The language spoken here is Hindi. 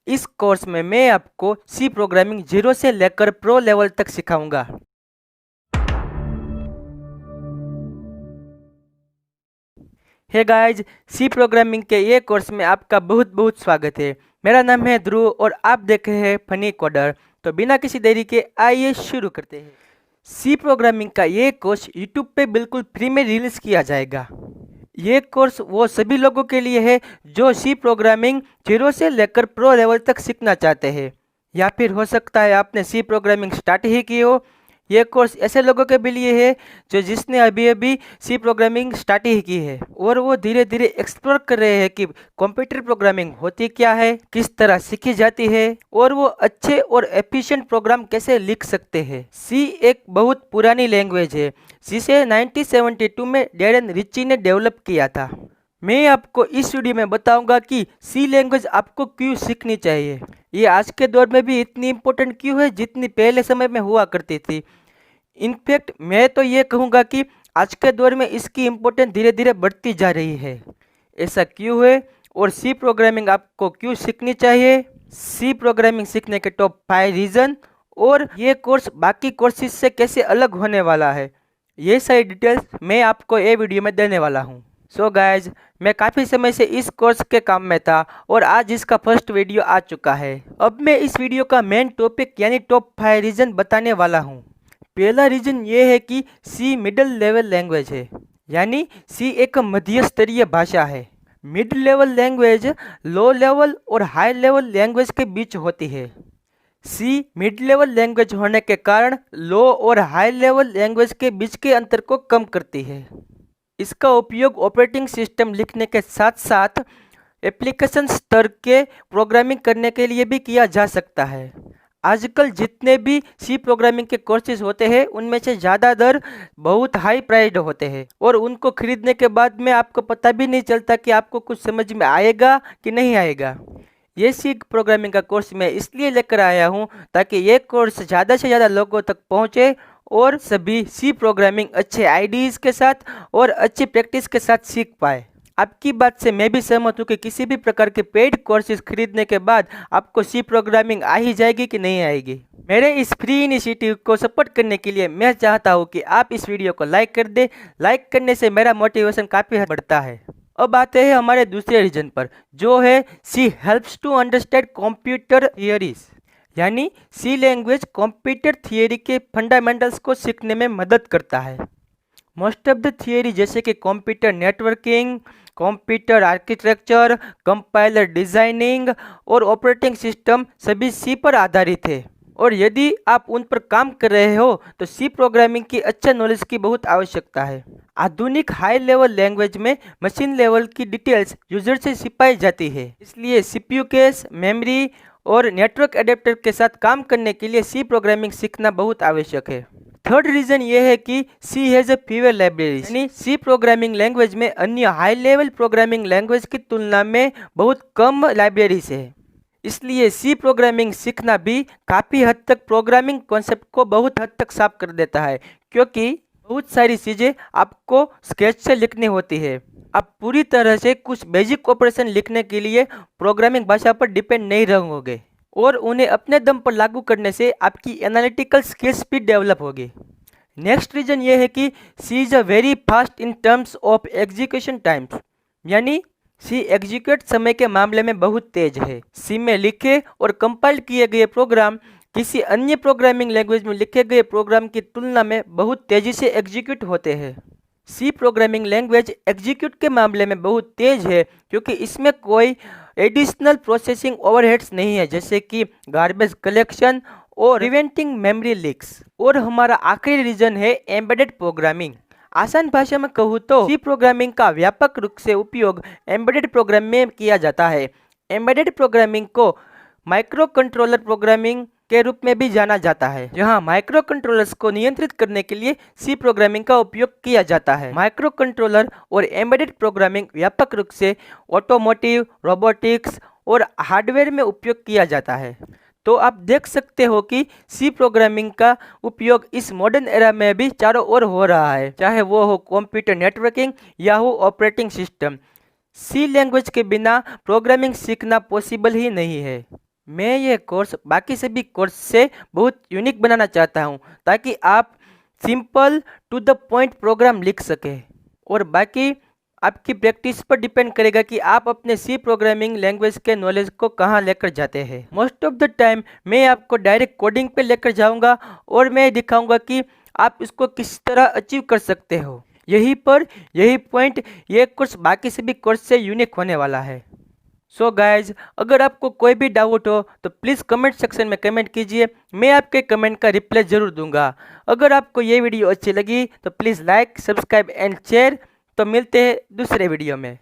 इस कोर्स में मैं आपको सी प्रोग्रामिंग जीरो से लेकर प्रो लेवल तक सिखाऊंगा। हे गाइज, सी प्रोग्रामिंग के ये कोर्स में आपका बहुत बहुत स्वागत है। मेरा नाम है ध्रुव और आप देख रहे हैं फनी कोडर। तो बिना किसी देरी के आइए शुरू करते हैं। सी प्रोग्रामिंग का ये कोर्स यूट्यूब पे बिल्कुल फ्री में रिलीज किया जाएगा। ये कोर्स वो सभी लोगों के लिए है जो सी प्रोग्रामिंग जीरो से लेकर प्रो लेवल तक सीखना चाहते हैं, या फिर हो सकता है आपने सी प्रोग्रामिंग स्टार्ट ही की हो। ये कोर्स ऐसे लोगों के भी लिए है जो जिसने अभी अभी सी प्रोग्रामिंग स्टार्ट ही की है और वो धीरे धीरे एक्सप्लोर कर रहे हैं कि कंप्यूटर प्रोग्रामिंग होती क्या है, किस तरह सीखी जाती है और वो अच्छे और एफिशिएंट प्रोग्राम कैसे लिख सकते हैं। सी एक बहुत पुरानी लैंग्वेज है जिसे 1972 में डैरेन रिची ने डेवलप किया था। मैं आपको इस वीडियो में बताऊंगा कि सी लैंग्वेज आपको क्यों सीखनी चाहिए। ये आज के दौर में भी इतनी इम्पोर्टेंट क्यों है जितनी पहले समय में हुआ करती थी। इनफैक्ट मैं तो ये कहूँगा कि आज के दौर में इसकी इम्पोर्टेंस धीरे धीरे बढ़ती जा रही है। ऐसा क्यों है और सी प्रोग्रामिंग आपको क्यों सीखनी चाहिए, सी प्रोग्रामिंग सीखने के टॉप 5 रीज़न और ये कोर्स बाकी कोर्सेज से कैसे अलग होने वाला है, ये सारी डिटेल्स मैं आपको ये वीडियो में देने वाला हूँ। सो गाइज, मैं काफ़ी समय से इस कोर्स के काम में था और आज इसका फर्स्ट वीडियो आ चुका है। अब मैं इस वीडियो का मेन टॉपिक यानी टॉप 5 रीज़न बताने वाला हूँ। पहला रीज़न ये है कि सी मिडिल लेवल लैंग्वेज है, यानी सी एक मध्य स्तरीय भाषा है। Mid level language low level और हाई लेवल लैंग्वेज के बीच होती है। सी मिड लेवल लैंग्वेज होने के कारण लो और हाई लेवल लैंग्वेज के बीच के अंतर को कम करती है। इसका उपयोग ऑपरेटिंग सिस्टम लिखने के साथ साथ एप्लीकेशन स्तर के प्रोग्रामिंग करने के लिए भी किया जा सकता है। आजकल जितने भी सी प्रोग्रामिंग के कोर्सेज होते हैं उनमें से ज़्यादातर बहुत हाई प्राइस्ड होते हैं और उनको खरीदने के बाद में आपको पता भी नहीं चलता कि आपको कुछ समझ में आएगा कि नहीं आएगा। ये सी प्रोग्रामिंग का कोर्स मैं इसलिए लेकर आया हूँ ताकि ये कोर्स ज़्यादा से ज़्यादा लोगों तक पहुँचे और सभी सी प्रोग्रामिंग अच्छे आइडियाज़ के साथ और अच्छी प्रैक्टिस के साथ सीख पाए। आपकी बात से मैं भी सहमत हूँ कि किसी भी प्रकार के पेड कोर्सेज खरीदने के बाद आपको सी प्रोग्रामिंग आ ही जाएगी कि नहीं आएगी। मेरे इस फ्री इनिशिएटिव को सपोर्ट करने के लिए मैं चाहता हूँ कि आप इस वीडियो को लाइक कर दें। लाइक करने से मेरा मोटिवेशन काफ़ी हद बढ़ता है। अब आते हैं हमारे दूसरे रीजन पर, जो है C helps to understand computer theories, यानी सी लैंग्वेज कंप्यूटर थियरी के फंडामेंटल्स को सीखने में मदद करता है। मोस्ट ऑफ द थियरी जैसे कि computer networking, computer architecture, compiler designing और ऑपरेटिंग सिस्टम सभी सी पर आधारित है और यदि आप उन पर काम कर रहे हो तो सी प्रोग्रामिंग की अच्छा नॉलेज की बहुत आवश्यकता है। आधुनिक हाई लेवल लैंग्वेज में मशीन लेवल की डिटेल्स यूजर से छिपाई जाती है, इसलिए सीपीयू केस, मेमोरी और नेटवर्क एडेप्टर के साथ काम करने के लिए सी प्रोग्रामिंग सीखना बहुत आवश्यक है। थर्ड रीजन ये है कि सी हैज़ अ फीवर लाइब्रेरी, यानी सी प्रोग्रामिंग लैंग्वेज में अन्य हाई लेवल प्रोग्रामिंग लैंग्वेज की तुलना में बहुत कम लाइब्रेरीज है। इसलिए सी प्रोग्रामिंग सीखना भी काफ़ी हद तक प्रोग्रामिंग कॉन्सेप्ट को बहुत हद तक साफ कर देता है, क्योंकि बहुत सारी चीज़ें आपको स्केच से लिखनी होती है। आप पूरी तरह से कुछ बेसिक ऑपरेशन लिखने के लिए प्रोग्रामिंग भाषा पर डिपेंड नहीं रहोगे और उन्हें अपने दम पर लागू करने से आपकी एनालिटिकल स्किल्स भी डेवलप होगी। नेक्स्ट रीजन ये है कि C is a very fast in terms of execution times, यानी सी एग्जीक्यूट समय के मामले में बहुत तेज है। सी में लिखे और कंपाइल किए गए प्रोग्राम किसी अन्य प्रोग्रामिंग लैंग्वेज में लिखे गए प्रोग्राम की तुलना में बहुत तेजी से एग्जीक्यूट होते हैं। सी प्रोग्रामिंग लैंग्वेज एग्जीक्यूट के मामले में बहुत तेज है क्योंकि इसमें कोई एडिशनल प्रोसेसिंग ओवरहेड्स नहीं है, जैसे कि गार्बेज कलेक्शन और प्रिवेंटिंग मेमोरी लीक्स। और हमारा आखिरी रीजन है एम्बेडेड प्रोग्रामिंग। आसान भाषा में कहूँ तो सी प्रोग्रामिंग का व्यापक रूप से उपयोग एम्बेडेड प्रोग्राम में किया जाता है। एम्बेडेड प्रोग्रामिंग को माइक्रो कंट्रोलर प्रोग्रामिंग के रूप में भी जाना जाता है, जहां माइक्रो कंट्रोलर्स को नियंत्रित करने के लिए सी प्रोग्रामिंग का उपयोग किया जाता है। माइक्रो कंट्रोलर और एम्बेडेड प्रोग्रामिंग व्यापक रूप से ऑटोमोटिव, रोबोटिक्स और हार्डवेयर में उपयोग किया जाता है। तो आप देख सकते हो कि सी प्रोग्रामिंग का उपयोग इस मॉडर्न एरा में भी चारों ओर हो रहा है, चाहे वो हो कंप्यूटर नेटवर्किंग या हो ऑपरेटिंग सिस्टम। सी लैंग्वेज के बिना प्रोग्रामिंग सीखना पॉसिबल ही नहीं है। मैं ये कोर्स बाकी सभी कोर्स से बहुत यूनिक बनाना चाहता हूँ, ताकि आप simple to the point program लिख सकें। और बाकी आपकी प्रैक्टिस पर डिपेंड करेगा कि आप अपने सी प्रोग्रामिंग लैंग्वेज के नॉलेज को कहाँ लेकर जाते हैं। मोस्ट ऑफ द टाइम मैं आपको डायरेक्ट कोडिंग पे लेकर जाऊंगा और मैं दिखाऊंगा कि आप इसको किस तरह अचीव कर सकते हो। यही पॉइंट ये कोर्स बाकी सभी कोर्स से यूनिक होने वाला है। सो गाइज, अगर आपको कोई भी डाउट हो तो प्लीज़ कमेंट सेक्शन में कमेंट कीजिए, मैं आपके कमेंट का रिप्लाई ज़रूर दूंगा। अगर आपको ये वीडियो अच्छी लगी तो please like, subscribe and share. तो मिलते हैं दूसरे वीडियो में।